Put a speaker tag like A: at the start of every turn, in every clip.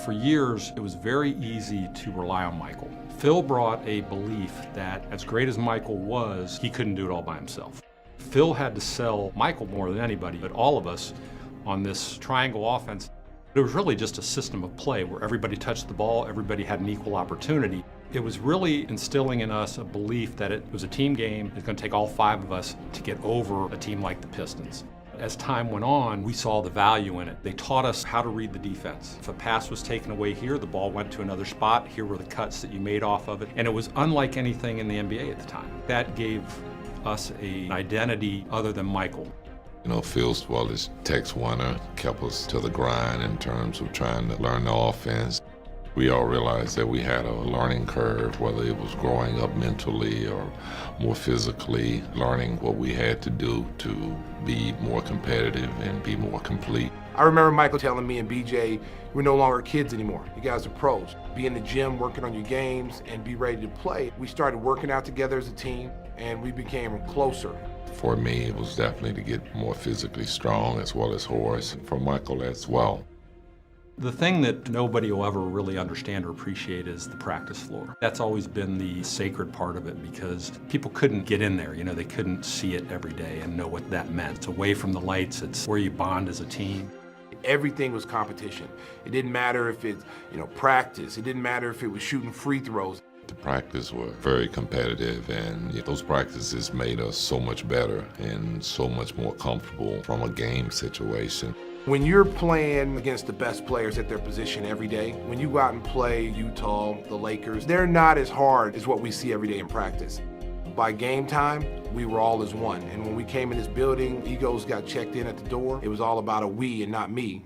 A: For years, it was very easy to rely on Michael. Phil brought a belief that as great as Michael was, he couldn't do it all by himself. Phil had to sell Michael more than anybody, but all of us on this triangle offense. It was really just a system of play where everybody touched the ball, everybody had an equal opportunity. It was really instilling in us a belief that it was a team game. It's going to take all 5 of us to get over a team like the Pistons. As time went on, we saw the value in it. They taught us how to read the defense. If a pass was taken away here, the ball went to another spot. Here were the cuts that you made off of it. And it was unlike anything in the NBA at the time. That gave us an identity other than Michael.
B: You know, Phil Wallace, Tex Winter, kept us to the grind in terms of trying to learn the offense. We all realized that we had a learning curve, whether it was growing up mentally or more physically, learning what we had to do to be more competitive and be more complete.
C: I remember Michael telling me and BJ, we're no longer kids anymore. You guys are pros. Be in the gym, working on your games, and be ready to play. We started working out together as a team, and we became closer.
B: For me, it was definitely to get more physically strong, as well as Horace, and for Michael as well.
A: The thing that nobody will ever really understand or appreciate is the practice floor. That's always been the sacred part of it because people couldn't get in there. You know, they couldn't see it every day and know what that meant. It's away from the lights. It's where you bond as a team.
C: Everything was competition. It didn't matter if it's, practice. It didn't matter if it was shooting free throws.
B: The practice were very competitive, and those practices made us so much better and so much more comfortable from a game situation.
C: When you're playing against the best players at their position every day, when you go out and play Utah, the Lakers, they're not as hard as what we see every day in practice. By game time, we were all as one. And when we came in this building, egos got checked in at the door. It was all about a we and not me.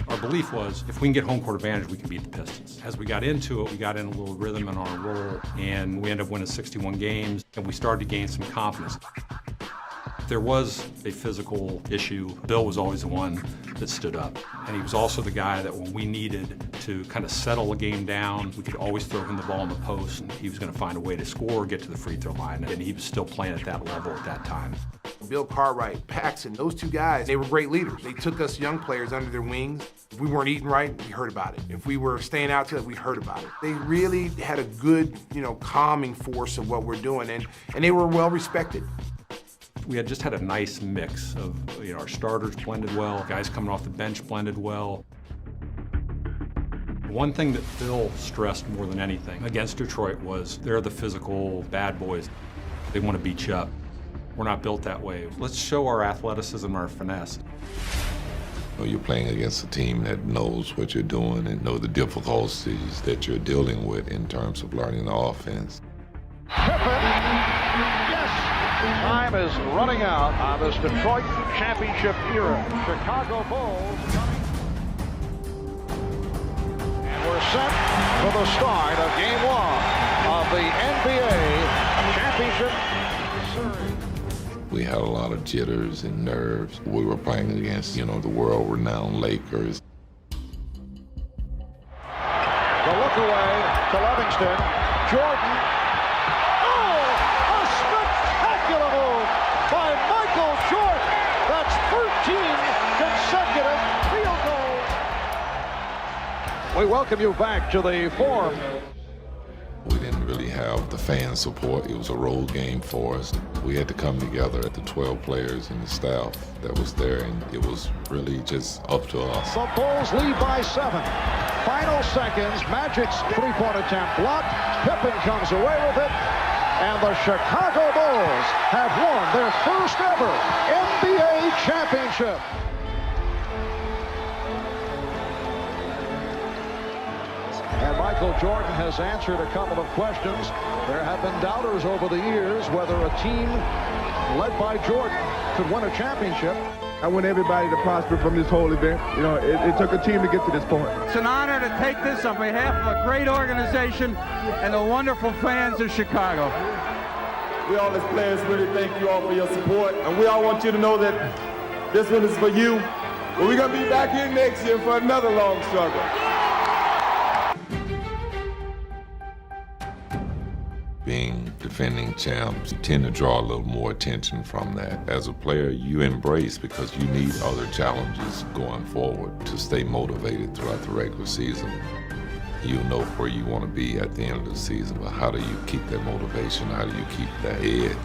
A: Our belief was if we can get home court advantage, we can beat the Pistons. As we got into it, we got in a little rhythm and on a roll, and we ended up winning 61 games, and we started to gain some confidence. There was a physical issue. Bill was always the one that stood up. And he was also the guy that when we needed to kind of settle a game down, we could always throw him the ball in the post, and he was going to find a way to score, get to the free throw line, and he was still playing at that level at that time.
C: Bill Cartwright, Paxson, those 2 guys, they were great leaders. They took us young players under their wings. If we weren't eating right, we heard about it. If we were staying out till we heard about it. They really had a good, calming force of what we're doing, and they were well respected.
A: We had just had a nice mix of, our starters blended well, guys coming off the bench blended well. One thing that Phil stressed more than anything against Detroit was they're the physical bad boys. They want to beat you up. We're not built that way. Let's show our athleticism, our finesse.
B: You're playing against a team that knows what you're doing and know the difficulties that you're dealing with in terms of learning the offense.
D: Time is running out on this Detroit championship era. Chicago Bulls coming. And we're set for the start of Game 1 of the NBA Championship Series.
B: We had a lot of jitters and nerves. We were playing against, the world-renowned Lakers.
D: The look away to Livingston. Jordan. By Michael Jordan. That's 13 consecutive field goals. We welcome you back to the Forum.
B: We didn't really have the fan support. It was a road game for us. We had to come together at the 12 players and the staff that was there, and it was really just up to us.
D: The Bulls lead by 7. Final seconds, Magic's three-point attempt blocked. Pippen comes away with it. And the Chicago Bulls have won their first ever NBA championship. And Michael Jordan has answered a couple of questions. There have been doubters over the years whether a team led by Jordan could win a championship.
E: I want everybody to prosper from this whole event. It took a team to get to this point.
F: It's an honor to take this on behalf of a great organization and the wonderful fans of Chicago.
G: We all as players really thank you all for your support, and we all want you to know that this one is for you. But we're going to be back here next year for another long struggle.
B: Being the defending champs tend to draw a little more attention from that. As a player, you embrace because you need other challenges going forward to stay motivated throughout the regular season. You'll know where you want to be at the end of the season, but how do you keep that motivation? How do you keep that edge?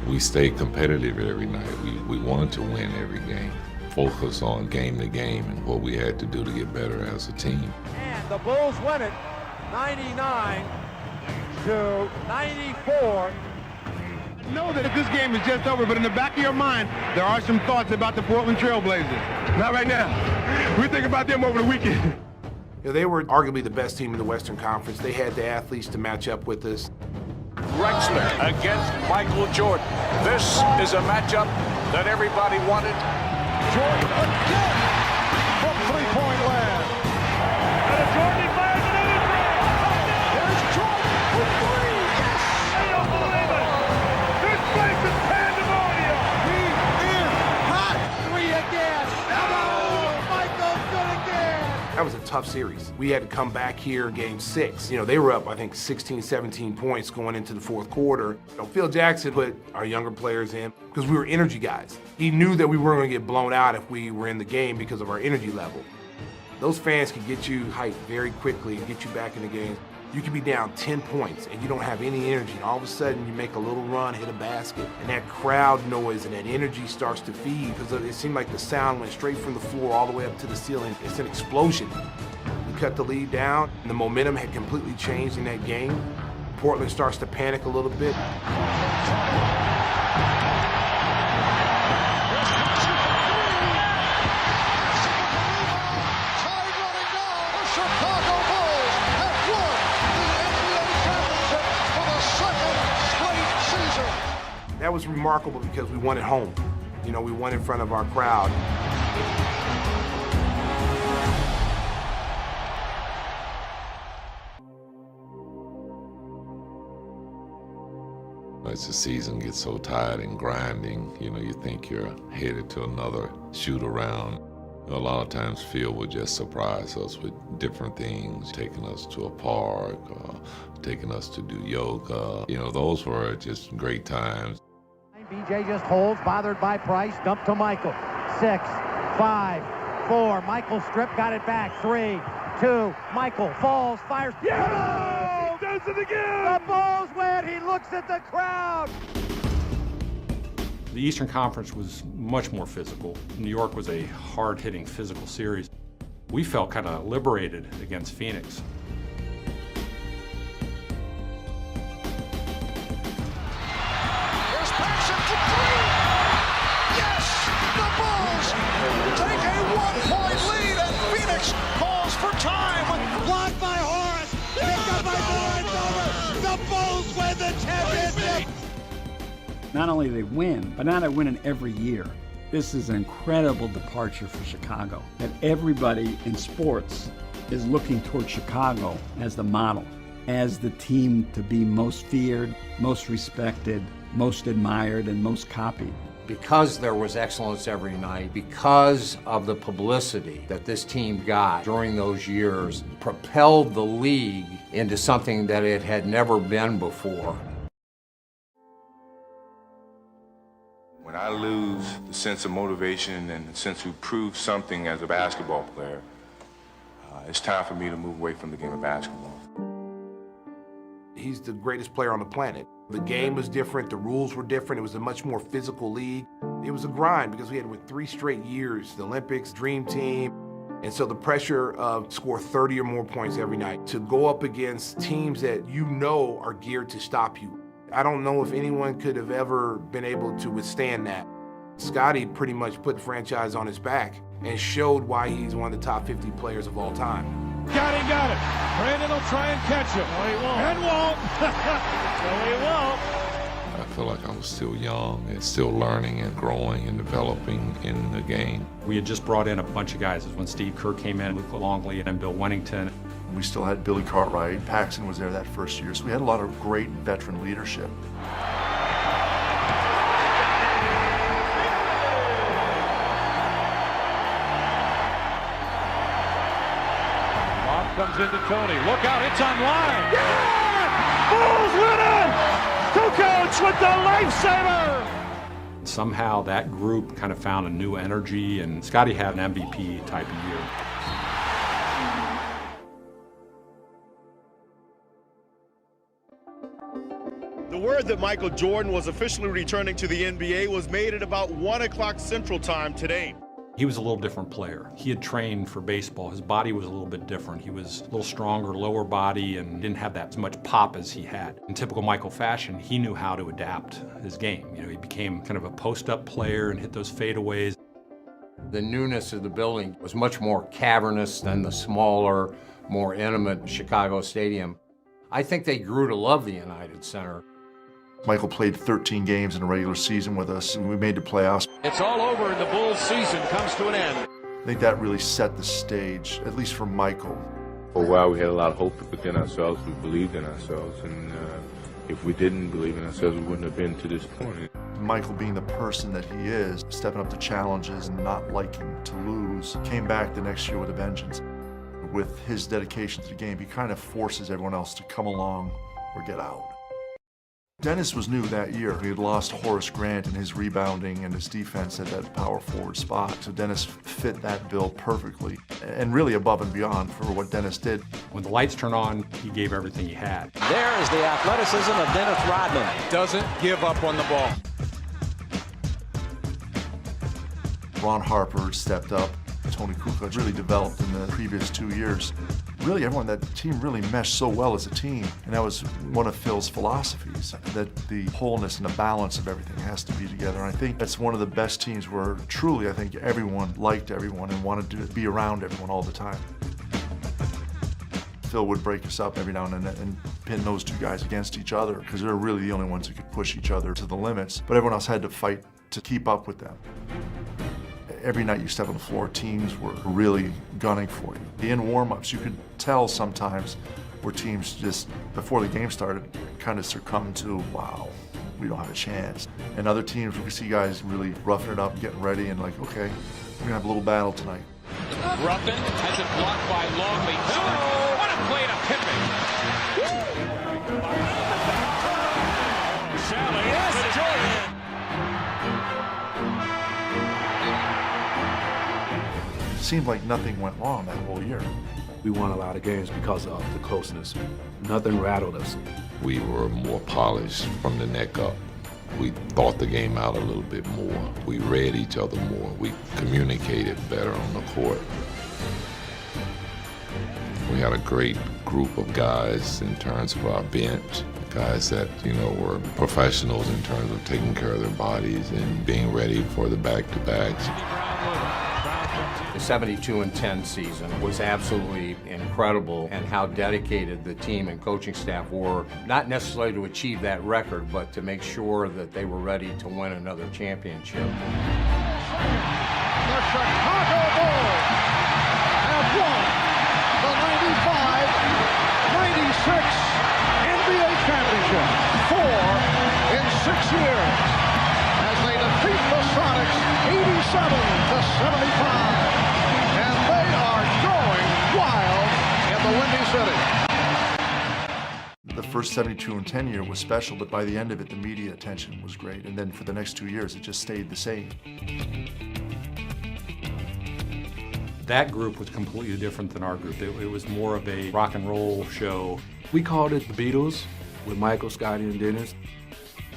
B: We stayed competitive every night. We wanted to win every game. Focus on game to game and what we had to do to get better as a team.
H: And the Bulls win it 99-94.
E: Know that this game is just over, but in the back of your mind, there are some thoughts about the Portland Trail Blazers. Not right now. We think about them over the weekend.
C: You know, they were arguably the best team in the Western Conference. They had the athletes to match up with us.
I: Drexler against Michael Jordan. This is a matchup that everybody wanted.
D: Jordan again from three-point land.
I: And Jordan fires another three.
D: There's Jordan for three. Yes!
I: I don't believe it. This place is pandemonium.
D: He is hot. Three again. Oh, Michael's good again.
C: That was a tough series. We had to come back here in game 6. You know, they were up, I think, 16, 17 points going into the fourth quarter. You know, Phil Jackson put our younger players in because we were energy guys. He knew that we weren't going to get blown out if we were in the game because of our energy level. Those fans can get you hyped very quickly and get you back in the game. You can be down 10 points and you don't have any energy, and all of a sudden you make a little run, hit a basket, and that crowd noise and that energy starts to feed because it seemed like the sound went straight from the floor all the way up to the ceiling. It's an explosion. We cut the lead down, and the momentum had completely changed in that game. Portland starts to panic a little bit. That was remarkable because we won at home. You know, we won in front of our crowd.
B: As the season gets so tired and grinding, you know, you think you're headed to another shoot around. A lot of times Phil would just surprise us with different things, taking us to a park, taking us to do yoga. You know, those were just great times.
H: BJ just holds, bothered by Price, dump to Michael. 6, 5, 4. Michael strip, got it back. 3, 2. Michael falls, fires.
I: Yeah! Does it again!
H: The Bulls win. He looks at the crowd.
A: The Eastern Conference was much more physical. New York was a hard-hitting physical series. We felt kind of liberated against Phoenix.
D: There's Paxson for three. Yes! The Bulls take a 1-point lead, and Phoenix calls for time. Blocked by Horace. Picked up by Miller. It's over. The Bulls win the championship.
F: Not only they win, but now they're winning every year. This is an incredible departure for Chicago. That everybody in sports is looking toward Chicago as the model, as the team to be most feared, most respected, most admired, and most copied.
J: Because there was excellence every night, because of the publicity that this team got during those years, propelled the league into something that it had never been before.
K: When I lose the sense of motivation and the sense to prove something as a basketball player, it's time for me to move away from the game of basketball.
C: He's the greatest player on the planet. The game was different, the rules were different, it was a much more physical league. It was a grind because we had with 3 straight years, the Olympics, Dream Team, and so the pressure of score 30 or more points every night, to go up against teams that you know are geared to stop you. I don't know if anyone could have ever been able to withstand that. Scottie pretty much put the franchise on his back and showed why he's one of the top 50 players of all time.
I: Got it. Brandon will try and catch him. No, he won't. And won't. No, he won't.
B: I feel like I was still young and still learning and growing and developing in the game.
A: We had just brought in a bunch of guys. When Steve Kerr came in, Luke Longley, and Bill Wennington.
L: We still had Billy Cartwright. Paxson was there that first year, so we had a lot of great veteran leadership.
I: Bob comes into Tony. Look out, it's on line. Yeah! Bulls win it! Kukoc with the lifesaver!
A: Somehow that group kind of found a new energy, and Scotty had an MVP type of year.
M: The word that Michael Jordan was officially returning to the NBA was made at about 1 o'clock Central Time today.
A: He was a little different player. He had trained for baseball. His body was a little bit different. He was a little stronger, lower body, and didn't have that as much pop as he had. In typical Michael fashion, he knew how to adapt his game. You know, he became kind of a post-up player and hit those fadeaways.
J: The newness of the building was much more cavernous than the smaller, more intimate Chicago Stadium. I think they grew to love the United Center.
L: Michael played 13 games in a regular season with us, and we made the playoffs.
I: It's all over and the Bulls season comes to an end.
L: I think that really set the stage, at least for Michael.
K: For a while, we had a lot of hope within ourselves. We believed in ourselves, and if we didn't believe in ourselves, we wouldn't have been to this point.
L: Michael, being the person that he is, stepping up to challenges and not liking to lose, came back the next year with a vengeance. With his dedication to the game, he kind of forces everyone else to come along or get out. Dennis was new that year. He had lost Horace Grant in his rebounding and his defense at that power forward spot. So Dennis fit that bill perfectly, and really above and beyond for what Dennis did.
A: When the lights turned on, he gave everything he had.
I: There is the athleticism of Dennis Rodman. Doesn't give up on the ball.
L: Ron Harper stepped up. Tony Kukoc really developed in the previous 2 years. Really, everyone, that team really meshed so well as a team. And that was one of Phil's philosophies, that the wholeness and the balance of everything has to be together. And I think that's one of the best teams where truly, I think everyone liked everyone and wanted to be around everyone all the time. Phil would break us up every now and then and pin those two guys against each other because they're really the only ones who could push each other to the limits. But everyone else had to fight to keep up with them. Every night you step on the floor, teams were really gunning for you. In warm-ups, you could tell sometimes where teams just, before the game started, kind of succumbed to, wow, we don't have a chance. And other teams, we could see guys really roughing it up, getting ready, and like, okay, we're gonna have a little battle tonight.
I: Ruffin has it blocked by Longley. Oh, what a play to Pippen. Sally, yes, Jordan.
L: It seemed like nothing went wrong that whole year.
N: We won a lot of games because of the closeness. Nothing rattled us.
B: We were more polished from the neck up. We thought the game out a little bit more. We read each other more. We communicated better on the court. We had a great group of guys in terms of our bench, guys that, you know, were professionals in terms of taking care of their bodies and being ready for the back-to-backs.
J: The 72-10 season was absolutely incredible, and how dedicated the team and coaching staff were, not necessarily to achieve that record, but to make sure that they were ready to win another championship.
D: The Chicago Bulls have won the 95-96 NBA championship, 4 in 6 years, as they defeat the Sonics 87-75.
L: The first 72-10 year was special, but by the end of it, the media attention was great. And then for the next 2 years, it just stayed the same.
A: That group was completely different than our group. It was more of a rock and roll show.
N: We called it the Beatles with Michael, Scotty, and Dennis.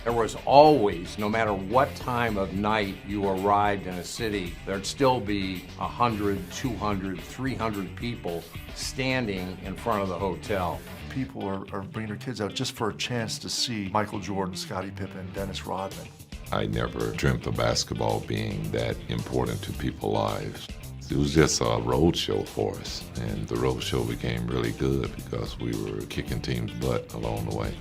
J: There was always, no matter what time of night you arrived in a city, there'd still be 100, 200, 300 people standing in front of the hotel.
L: People are bringing their kids out just for a chance to see Michael Jordan, Scottie Pippen, Dennis Rodman.
B: I never dreamt of basketball being that important to people's lives. It was just a road show for us, and the road show became really good because we were kicking teams' butt along the way.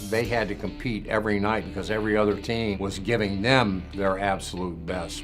J: They had to compete every night because every other team was giving them their absolute best.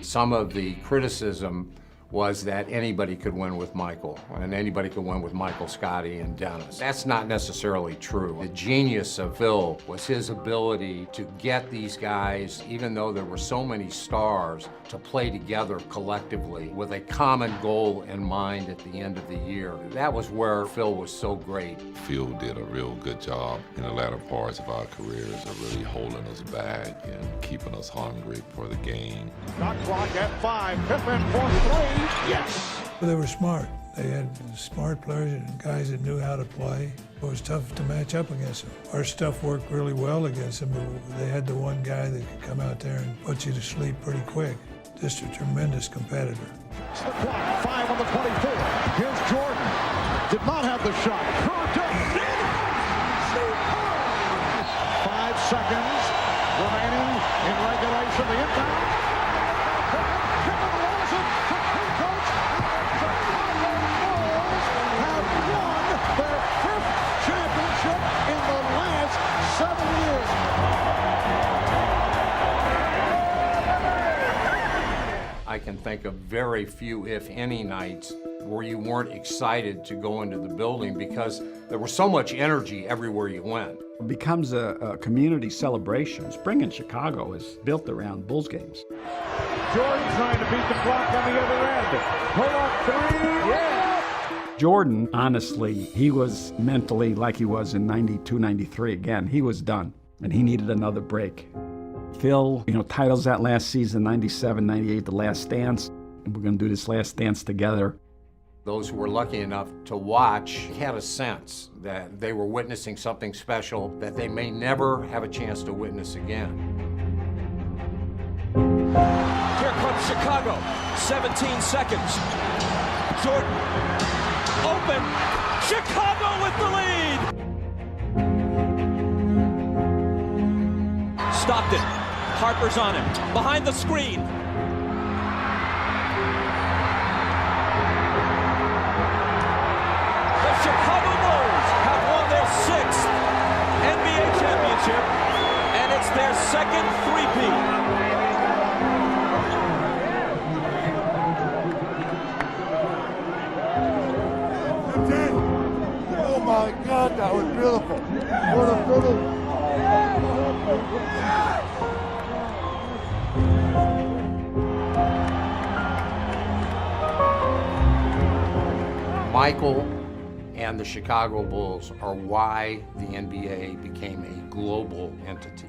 J: Some of the criticism was that anybody could win with Michael, and anybody could win with Michael, Scotty, and Dennis. That's not necessarily true. The genius of Phil was his ability to get these guys, even though there were so many stars, to play together collectively with a common goal in mind at the end of the year. That was where Phil was so great.
B: Phil did a real good job in the latter parts of our careers of really holding us back and keeping us hungry for the game.
D: Shot clock at 5. Pippen for 3. Yes.
O: They were smart. They had smart players and guys that knew how to play. It was tough to match up against them. Our stuff worked really well against them, but they had the one guy that could come out there and put you to sleep pretty quick. Just a tremendous competitor.
D: It's the clock. 5 on the 24. Here's Jordan. Did not have the shot. Curved up. 5 seconds remaining in regulation. The inbound. Pippen rolls it. Coach have won their 5th championship in the last 7 years.
J: I can think of very few, if any, nights where you weren't excited to go into the building because there was so much energy everywhere you went.
F: It becomes a community celebration. Spring in Chicago is built around Bulls games.
D: Jordan trying to beat the clock on the other end. Pull up 3. Yeah.
F: Jordan, honestly, he was mentally like he was in 92, 93. Again, he was done, and he needed another break. Phil, titles that last season, 97, 98, The Last Dance. And we're going to do this Last Dance together.
J: Those who were lucky enough to watch had a sense that they were witnessing something special that they may never have a chance to witness again.
P: Here comes Chicago, 17 seconds. Jordan, open, Chicago with the lead! Stockton, Harper's on him, behind the screen. The Chicago Bulls have won their 6th NBA championship, and it's their 2nd three-peat.
D: Oh my God, that was beautiful. What a beautiful.
J: Michael and the Chicago Bulls are why the NBA became a global entity.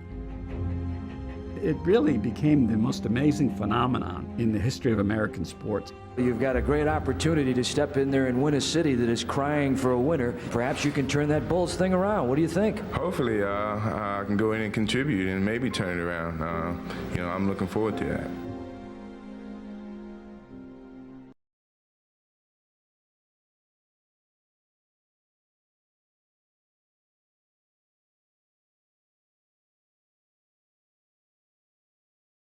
F: It really became the most amazing phenomenon in the history of American sports.
Q: You've got a great opportunity to step in there and win a city that is crying for a winner. Perhaps you can turn that Bulls thing around. What do you think?
R: Hopefully, I can go in and contribute and maybe turn it around. I'm looking forward to that.